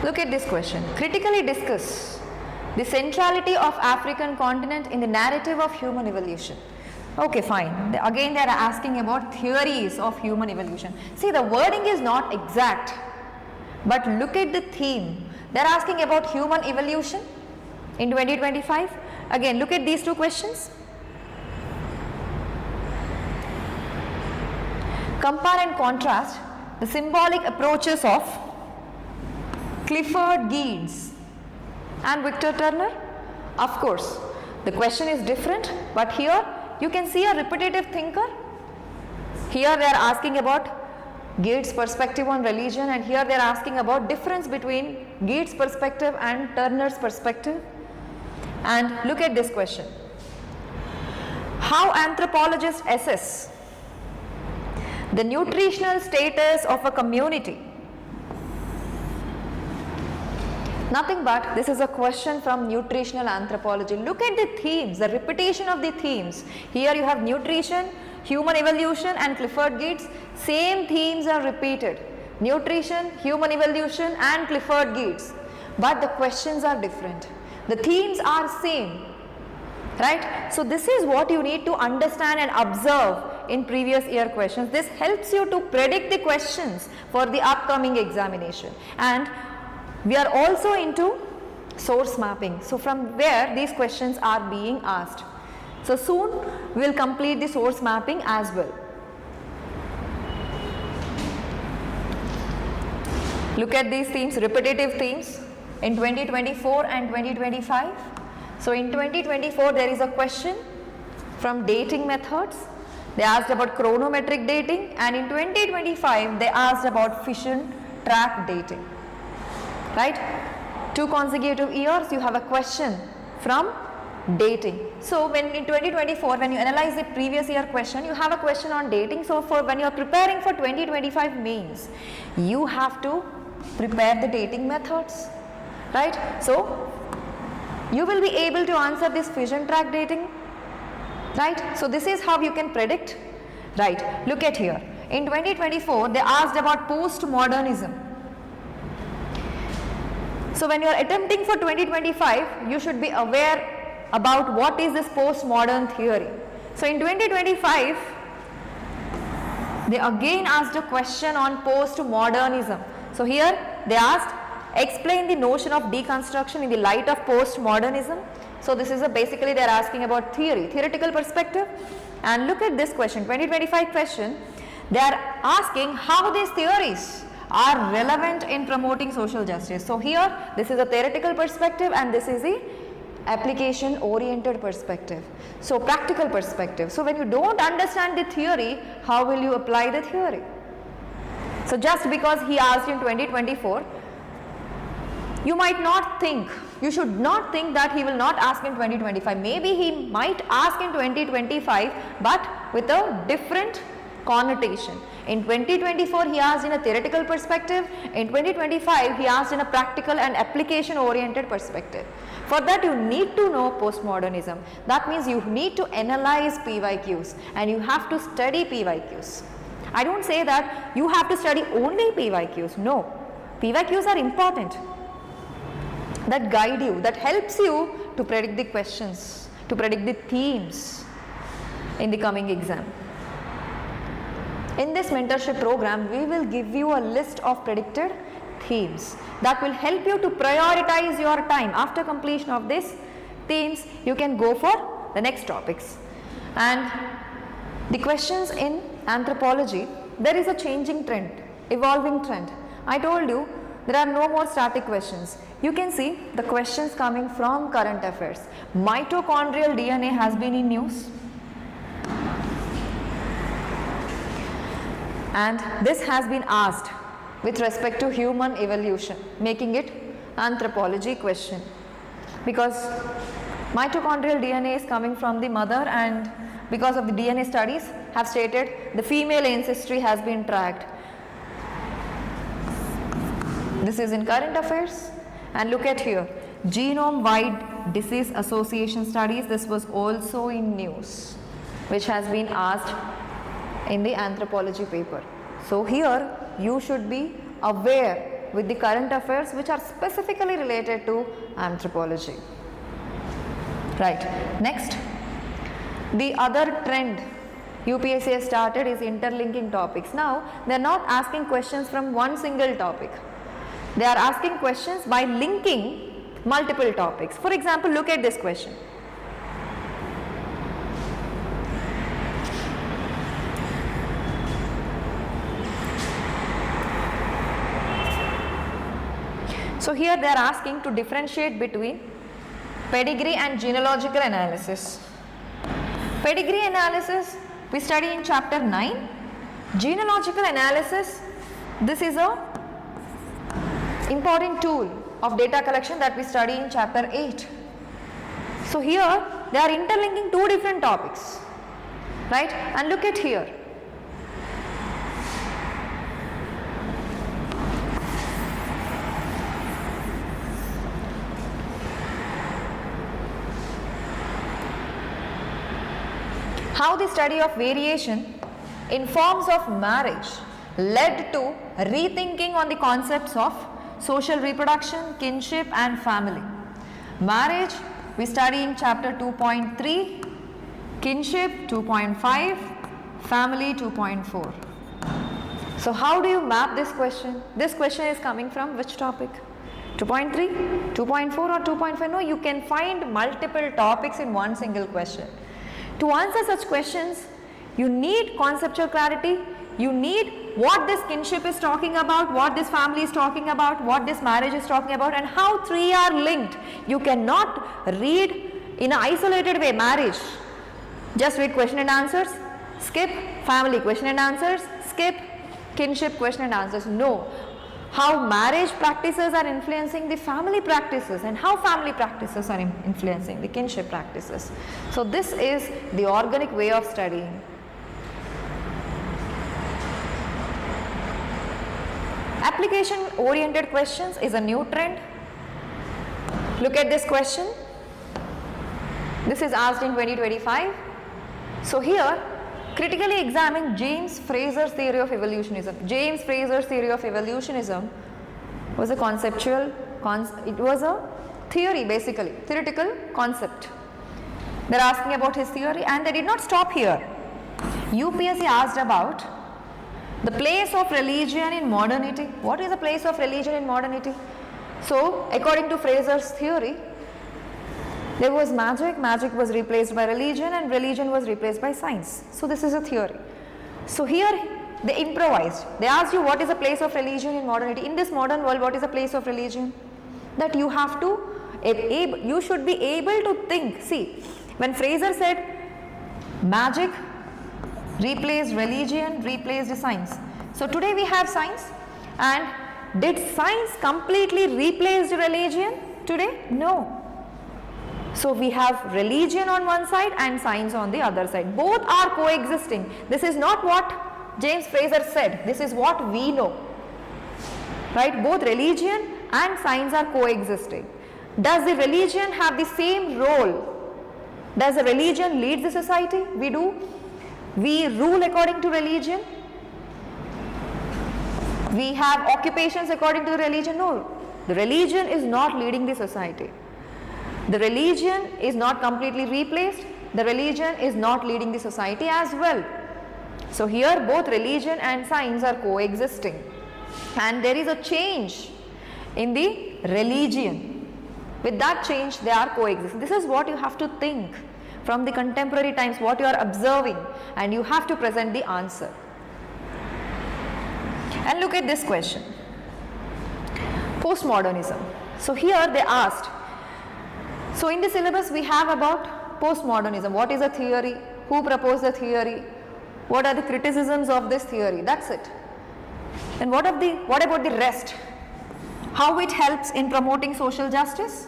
Look at this question. Critically discuss the centrality of African continent in the narrative of human evolution. Okay, fine. Again they are asking about theories of human evolution. See, the wording is not exact, but look at the theme. They are asking about human evolution in 2025. Again, look at these two questions. Compare and contrast the symbolic approaches of Clifford Geats and Victor Turner. Of course, the question is different, but here you can see a repetitive thinker. Here they are asking about Geats' perspective on religion, and here they are asking about difference between Geats' perspective and Turner's perspective. And look at this question. How anthropologists assess the nutritional status of a community? Nothing but this is a question from nutritional anthropology. Look at the themes, the repetition of the themes. Here you have nutrition, human evolution and Clifford Geats. Same themes are repeated. Nutrition, human evolution and Clifford Geats. But the questions are different. The themes are same, right? So this is what you need to understand and observe in previous year questions. This helps you to predict the questions for the upcoming examination. And we are also into source mapping. So from where these questions are being asked. So soon we will complete the source mapping as well. Look at these themes, repetitive themes in 2024 and 2025. So in 2024 there is a question from dating methods. They asked about chronometric dating, and in 2025 they asked about fission track dating. Right? 2 consecutive years you have a question from dating. So when in 2024 when you analyze the previous year question, you have a question on dating. So for when you are preparing for 2025 mains, you have to prepare the dating methods. Right? So you will be able to answer this fission track dating. Right? So this is how you can predict. Right? Look at here. In 2024 they asked about postmodernism. So when you are attempting for 2025, you should be aware about what is this postmodern theory. So in 2025 they again asked a question on postmodernism. So here they asked, explain the notion of deconstruction in the light of postmodernism. So this is basically they are asking about theory, theoretical perspective. And look at this question, 2025 question. They are asking how these theories are relevant in promoting social justice. So here this is a theoretical perspective and this is the application oriented perspective. So practical perspective. So when you don't understand the theory, how will you apply the theory? So just because he asked in 2024, you might not think, you should not think that he will not ask in 2025. Maybe he might ask in 2025 but with a different connotation. In 2024 he asked in a theoretical perspective, in 2025 he asked in a practical and application oriented perspective. For that you need to know postmodernism. That means you need to analyze PYQs and you have to study PYQs. I don't say that you have to study only PYQs. No, PYQs are important. That guide you, that helps you to predict the questions, to predict the themes in the coming exam. In this mentorship program, we will give you a list of predicted themes that will help you to prioritize your time. After completion of these themes, you can go for the next topics. And the questions in anthropology, there is a changing trend, evolving trend. I told you there are no more static questions. You can see the questions coming from current affairs. Mitochondrial DNA has been in news. and this has been asked with respect to human evolution, making it anthropology question, because mitochondrial DNA is coming from the mother, and because of the DNA studies have stated the female ancestry has been tracked. This is in current affairs. And look at here, genome wide disease association studies, this was also in news, which has been asked in the anthropology paper. So here you should be aware with the current affairs which are specifically related to anthropology. Right. Next, the other trend UPSC has started is interlinking topics. Now they are not asking questions from one single topic. They are asking questions by linking multiple topics. For example, look at this question. So here they are asking to differentiate between pedigree and genealogical analysis. Pedigree analysis we study in chapter 9. Genealogical analysis, this is a important tool of data collection that we study in chapter 8. So here they are interlinking two different topics, right? And look at here. How the study of variation in forms of marriage led to rethinking on the concepts of social reproduction, kinship and family. Marriage we study in chapter 2.3, kinship 2.5, family 2.4. So how do you map this question? This question is coming from which topic? 2.3, 2.4 or 2.5? No, you can find multiple topics in one single question. To answer such questions, you need conceptual clarity, you need what this kinship is talking about, what this family is talking about, what this marriage is talking about, and how three are linked. You cannot read in an isolated way marriage, just read question and answers, skip family question and answers, skip kinship question and answers. No. How marriage practices are influencing the family practices and how family practices are influencing the kinship practices. So this is the organic way of studying. Application oriented questions is a new trend. Look at this question. This is asked in 2025. So here, critically examine James Fraser's theory of evolutionism. James Fraser's theory of evolutionism was a conceptual, it was a theory basically, theoretical concept. They are asking about his theory, and they did not stop here. UPSC asked about the place of religion in modernity. What is the place of religion in modernity? So according to Fraser's theory, there was magic was replaced by religion, and religion was replaced by science. So this is a theory. So here they improvised. They asked you what is the place of religion in modernity. In this modern world, what is the place of religion? That you have to, you should be able to think. See, when Fraser said magic replaced religion, replaced science. So today we have science, and did science completely replace religion today? No. So we have religion on one side and science on the other side. Both are coexisting. This is not what James Fraser said. This is what we know. Right? Both religion and science are coexisting. Does the religion have the same role? Does the religion lead the society? We do. We rule according to religion. We have occupations according to the religion. No. The religion is not leading the society. The religion is not completely replaced. The religion is not leading the society as well. So here both religion and science are coexisting, and there is a change in the religion. With that change they are coexisting. This is what you have to think from the contemporary times, what you are observing, and you have to present the answer. And look at this question. Postmodernism. So here they asked, so in the syllabus we have about postmodernism. What is a theory? Who proposed the theory? What are the criticisms of this theory? That's it. And what about the rest? How it helps in promoting social justice?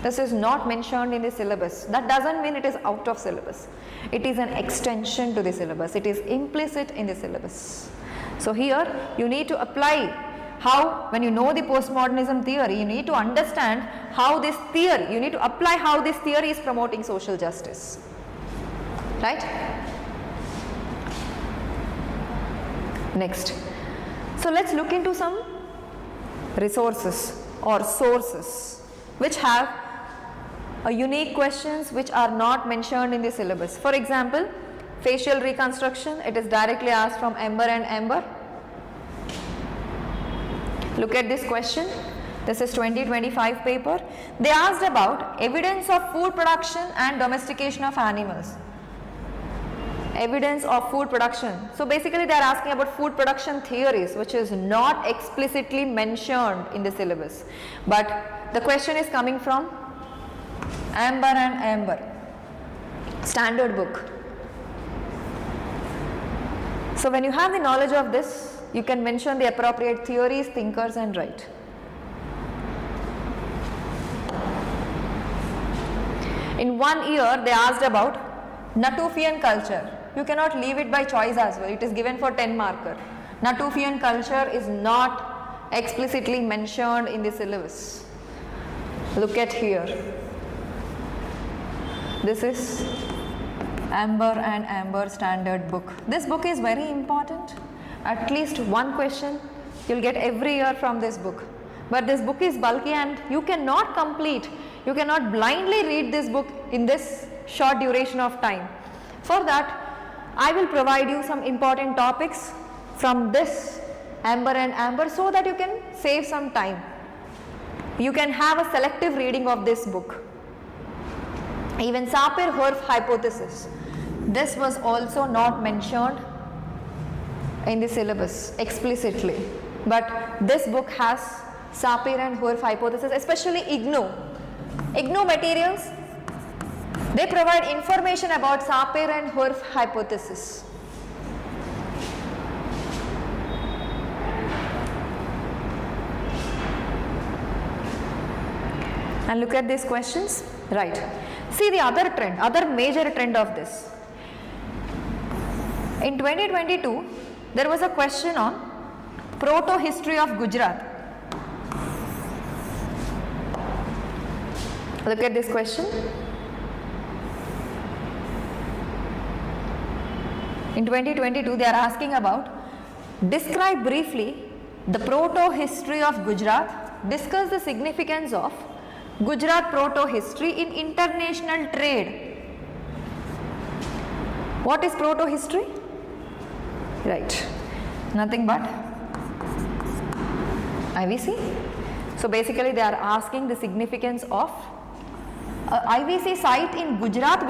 This is not mentioned in the syllabus. That doesn't mean it is out of syllabus. It is an extension to the syllabus. It is implicit in the syllabus. So here you need to apply how, when you know the postmodernism theory, you need to understand how this theory, you need to apply how this theory is promoting social justice. Right? Next. So let's look into some resources or sources which have a unique questions which are not mentioned in the syllabus. For example, facial reconstruction, it is directly asked from Ember and Ember. Look at this question. This is 2025 paper. They asked about evidence of food production and domestication of animals. Evidence of food production. So basically they are asking about food production theories, which is not explicitly mentioned in the syllabus. But the question is coming from Amber and Amber, standard book. So when you have the knowledge of this, you can mention the appropriate theories, thinkers and write. In 1 year they asked about Natufian culture. You cannot leave it by choice as well. It is given for 10 marker. Natufian culture is not explicitly mentioned in the syllabus. Look at here. This is Amber and Amber standard book. This book is very important. At least one question you'll get every year from this book. But this book is bulky and you cannot complete, you cannot blindly read this book in this short duration of time. For that, I will provide you some important topics from this Amber and Amber so that you can save some time. You can have a selective reading of this book. Even Sapir-Whorf hypothesis. This was also not mentioned in the syllabus explicitly. But this book has Sapir and Whorf hypothesis, especially IGNOU. IGNOU materials, they provide information about Sapir and Whorf hypothesis. And look at these questions. Right. See the other trend, other major trend of this. In 2022, there was a question on proto-history of Gujarat. Look at this question. In 2022, they are asking about, describe briefly the proto-history of Gujarat, discuss the significance of Gujarat proto-history in international trade. What is proto-history? Right, nothing but IVC. So basically they are asking the significance of IVC site in Gujarat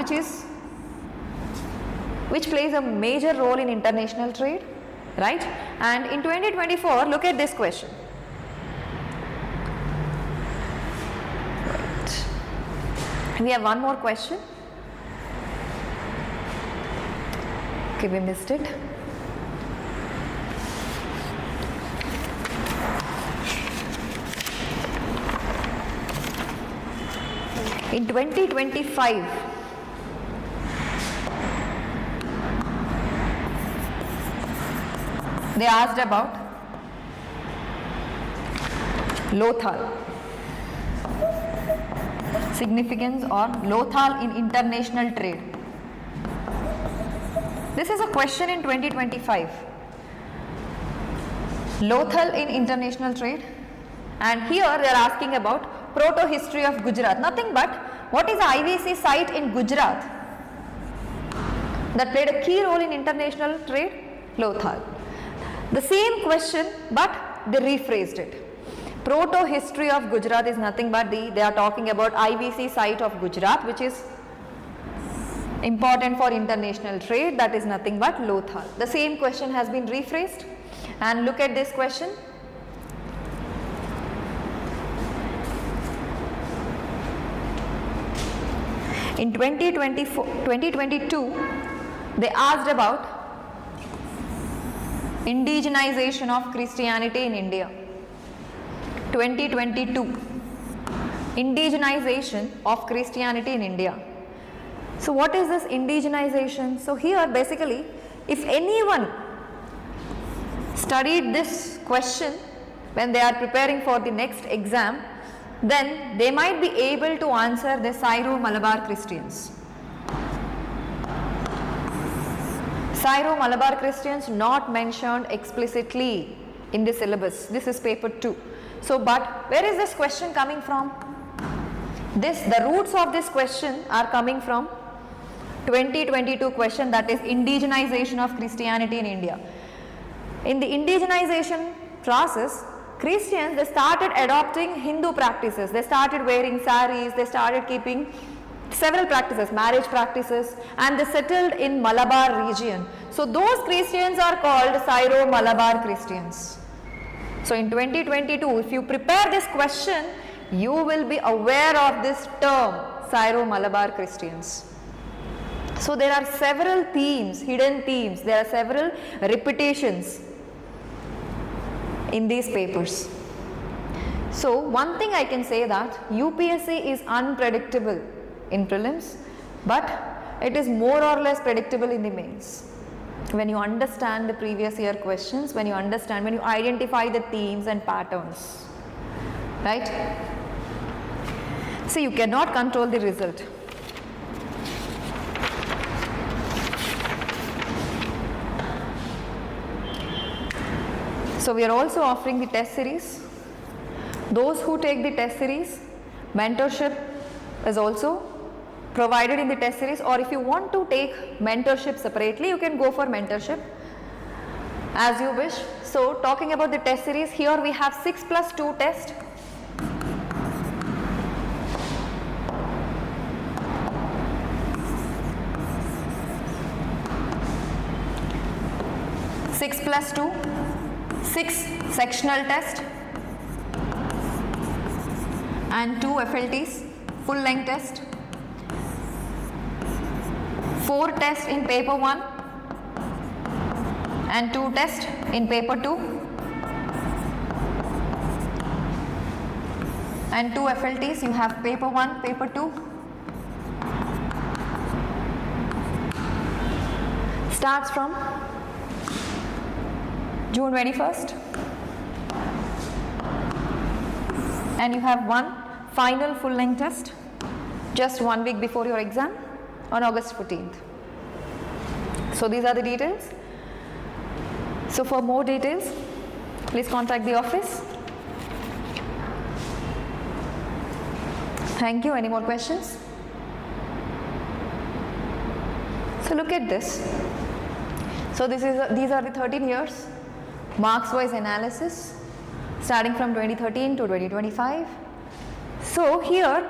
which plays a major role in international trade, right? And in 2024, look at this question. Right. We have one more question. Okay, we missed it. In 2025, they asked about Lothal, significance or Lothal in international trade. This is a question in 2025. Lothal in international trade, and here they are asking about proto-history of Gujarat. Nothing but what is the IVC site in Gujarat that played a key role in international trade? Lothal. The same question, but they rephrased it. Proto-history of Gujarat is nothing but they are talking about IVC site of Gujarat, which is important for international trade. That is nothing but Lothal. The same question has been rephrased, and look at this question. In 2022, they asked about Indigenization of Christianity in India. 2022. Indigenization of Christianity in India. So what is this indigenization? So here basically, if anyone studied this question when they are preparing for the next exam, then they might be able to answer the Syro-Malabar Christians. Syro-Malabar Christians not mentioned explicitly in the syllabus. This is paper 2. So, but where is this question coming from? The roots of this question are coming from 2022 question, that is indigenization of Christianity in India. In the indigenization process, Christians, they started adopting Hindu practices. They started wearing saris, they started keeping several practices, marriage practices, and they settled in Malabar region. So those Christians are called Syro-Malabar Christians. So in 2022, if you prepare this question, you will be aware of this term, Syro-Malabar Christians. So there are several themes, hidden themes, there are several repetitions in these papers. So one thing I can say that UPSC is unpredictable in prelims, but it is more or less predictable in the mains. When you understand the previous year questions, when you identify the themes and patterns, right? See, you cannot control the result. So we are also offering the test series. Those who take the test series, mentorship is also provided in the test series, or if you want to take mentorship separately, you can go for mentorship as you wish. So talking about the test series, here we have 6+2 test. Six plus 2, 6 sectional test and 2 FLTs, full length test, 4 tests in paper 1 and 2 tests in paper 2 and 2 FLTs. You have paper 1, paper 2. Starts from June 21st, and you have one final full length test just 1 week before your exam on August 14th. So these are the details. So for more details, please contact the office. Thank you. Any more questions? So look at this. So these are the 13 years marks wise analysis starting from 2013 to 2025. So here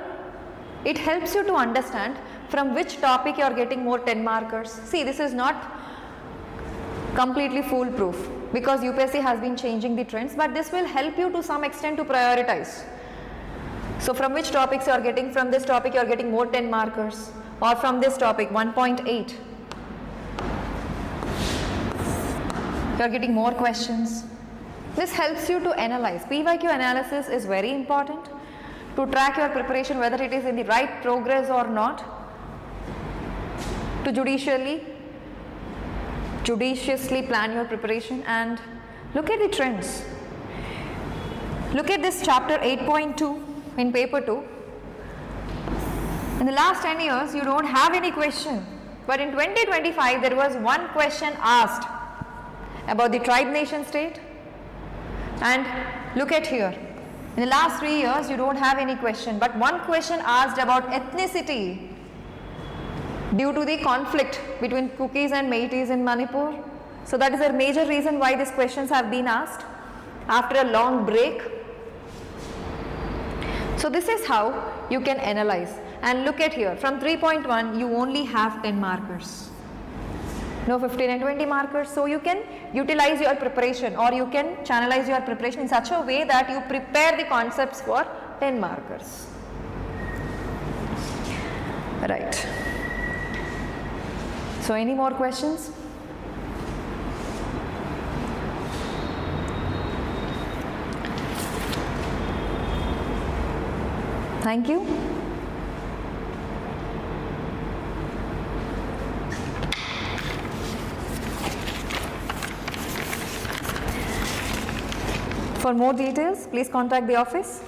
it helps you to understand from which topic you are getting more 10 markers. See, this is not completely foolproof because UPSC has been changing the trends, but this will help you to some extent to prioritize. So from which topics you are getting, from this topic you are getting more 10 markers, or from this topic 1.8. You are getting more questions. This helps you to analyze. PYQ analysis is very important to track your preparation, whether it is in the right progress or not, to judiciously plan your preparation and look at the trends. Look at this chapter 8.2 in paper 2. In the last 10 years, you don't have any question, but in 2025 there was one question asked about the tribe nation state, and look at here, in the last 3 years you don't have any question, but one question asked about ethnicity due to the conflict between Kukis and Métis in Manipur. So that is a major reason why these questions have been asked after a long break. So this is how you can analyze, and look at here, from 3.1 you only have 10 markers. No 15 and 20 markers, so you can utilize your preparation, or you can channelize your preparation in such a way that you prepare the concepts for 10 markers. Right. So any more questions? Thank you. For more details, please contact the office.